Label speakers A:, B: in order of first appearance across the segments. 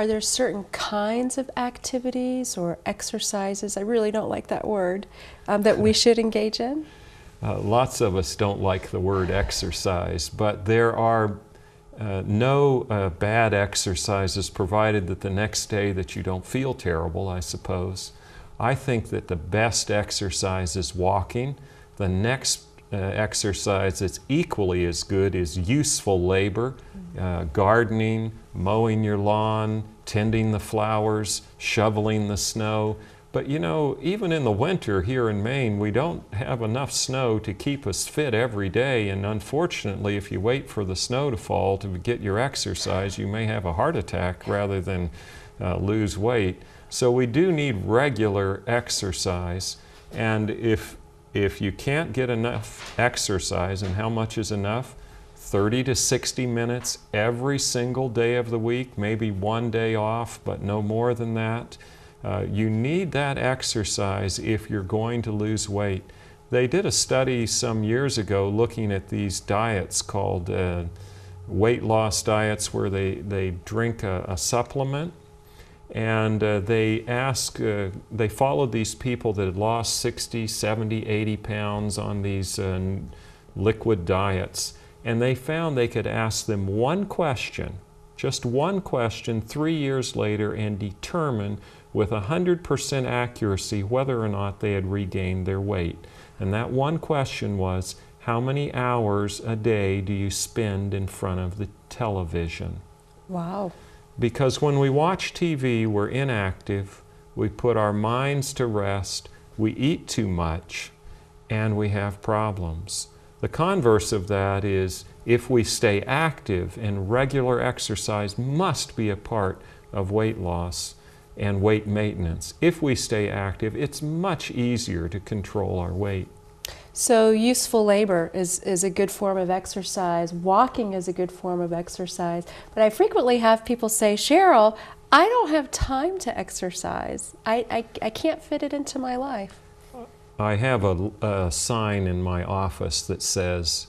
A: Are there certain kinds of activities or exercises, I really don't like that word, that we should engage in?
B: Lots of us don't like the word exercise, but there are no bad exercises provided that the next day that you don't feel terrible, I suppose. I think that the best exercise is walking. The next exercise that's equally as good is useful labor, gardening, mowing your lawn, tending the flowers, shoveling the snow. But you know, even in the winter here in Maine, we don't have enough snow to keep us fit every day. And unfortunately, if you wait for the snow to fall to get your exercise, you may have a heart attack rather than lose weight. So we do need regular exercise. And if you can't get enough exercise, and how much is enough? 30 to 60 minutes every single day of the week, maybe one day off, but no more than that. You need that exercise if you're going to lose weight. They did a study some years ago looking at these diets called weight loss diets, where they drink a supplement, and they followed these people that had lost 60, 70, 80 pounds on these liquid diets, and they found they could ask them one question, just one question 3 years later, and determine with 100% accuracy whether or not they had regained their weight. And that one question was, how many hours a day do you spend in front of the television?
A: Wow.
B: Because when we watch TV, we're inactive, we put our minds to rest, we eat too much, and we have problems. The converse of that is, if we stay active, and regular exercise must be a part of weight loss and weight maintenance. If we stay active, it's much easier to control our weight.
A: So useful labor is a good form of exercise. Walking is a good form of exercise. But I frequently have people say, Cheryl, I don't have time to exercise. I can't fit it into my life.
B: I have a sign in my office that says,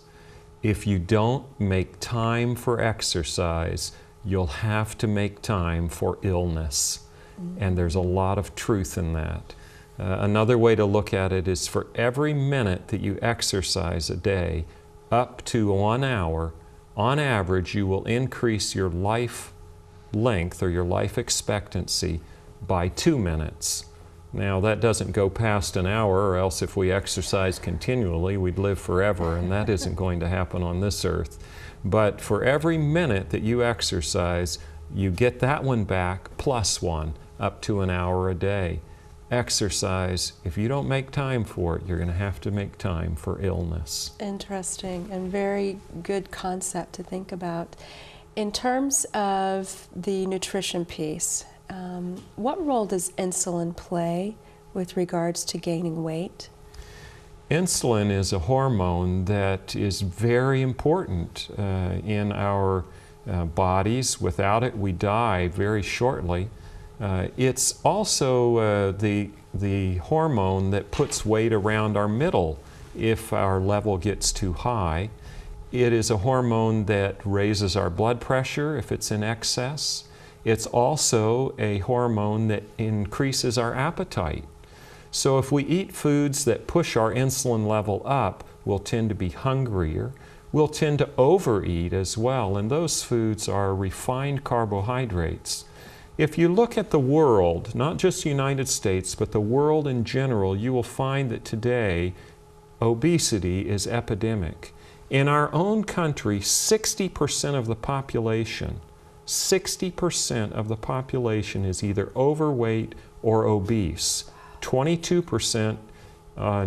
B: if you don't make time for exercise, you'll have to make time for illness. And there's a lot of truth in that. Another way to look at it is, for every minute that you exercise a day, up to 1 hour, on average, you will increase your life length or your life expectancy by 2 minutes. Now, that doesn't go past an hour, or else if we exercise continually, we'd live forever, and that isn't going to happen on this earth. But for every minute that you exercise, you get that one back plus one, up to an hour a day. Exercise, if you don't make time for it, you're going to have to make time for illness.
A: Interesting, and very good concept to think about. In terms of the nutrition piece, what role does insulin play with regards to gaining weight?
B: Insulin is a hormone that is very important in our bodies. Without it, we die very shortly. It's also the hormone that puts weight around our middle if our level gets too high. It is a hormone that raises our blood pressure if it's in excess. It's also a hormone that increases our appetite. So if we eat foods that push our insulin level up, we'll tend to be hungrier. We'll tend to overeat as well, and those foods are refined carbohydrates. If you look at the world, not just the United States, but the world in general, you will find that today obesity is epidemic. In our own country, 60% of the population, 60% of the population is either overweight or obese. 22%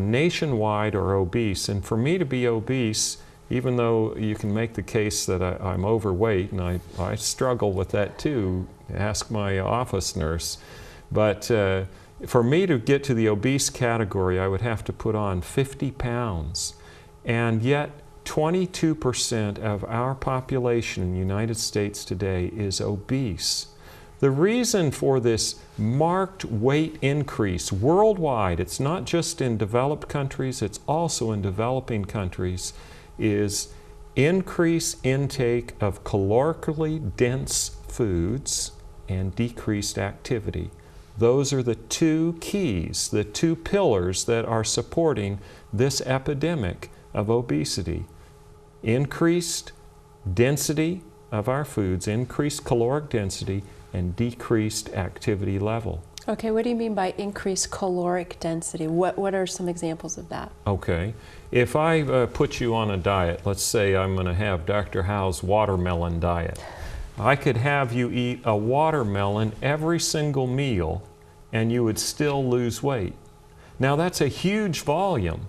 B: nationwide are obese. And for me to be obese, even though you can make the case that I'm overweight, and I struggle with that too, ask my office nurse, but for me to get to the obese category, I would have to put on 50 pounds. And yet 22% of our population in the United States today is obese. The reason for this marked weight increase worldwide, it's not just in developed countries, it's also in developing countries, is increased intake of calorically dense foods and decreased activity. Those are the two keys, the two pillars that are supporting this epidemic of obesity. Increased density of our foods, increased caloric density, and decreased activity level.
A: Okay, what do you mean by increased caloric density? What are some examples of that?
B: Okay, if I put you on a diet, let's say I'm going to have Dr. Howe's watermelon diet. I could have you eat a watermelon every single meal and you would still lose weight. Now that's a huge volume,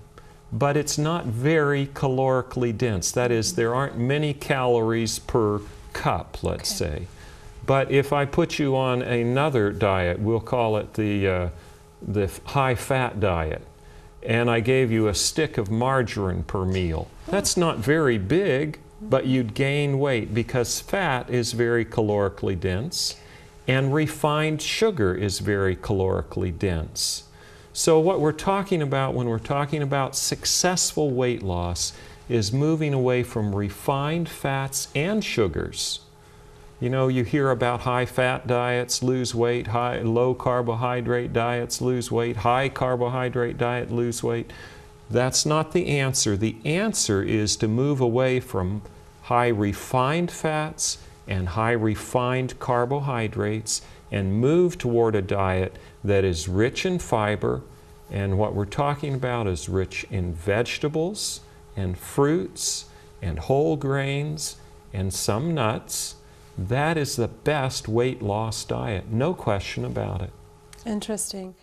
B: but it's not very calorically dense. That is, there aren't many calories per cup, let's say. But if I put you on another diet, we'll call it the high-fat diet, and I gave you a stick of margarine per meal, that's not very big, but you'd gain weight because fat is very calorically dense and refined sugar is very calorically dense. So what we're talking about when we're talking about successful weight loss is moving away from refined fats and sugars. You know, you hear about high-fat diets lose weight, low-carbohydrate diets lose weight, high-carbohydrate diet lose weight. That's not the answer. The answer is to move away from high-refined fats and high-refined carbohydrates and move toward a diet that is rich in fiber, and what we're talking about is rich in vegetables and fruits and whole grains and some nuts. That is the best weight loss diet, no question about it.
A: Interesting.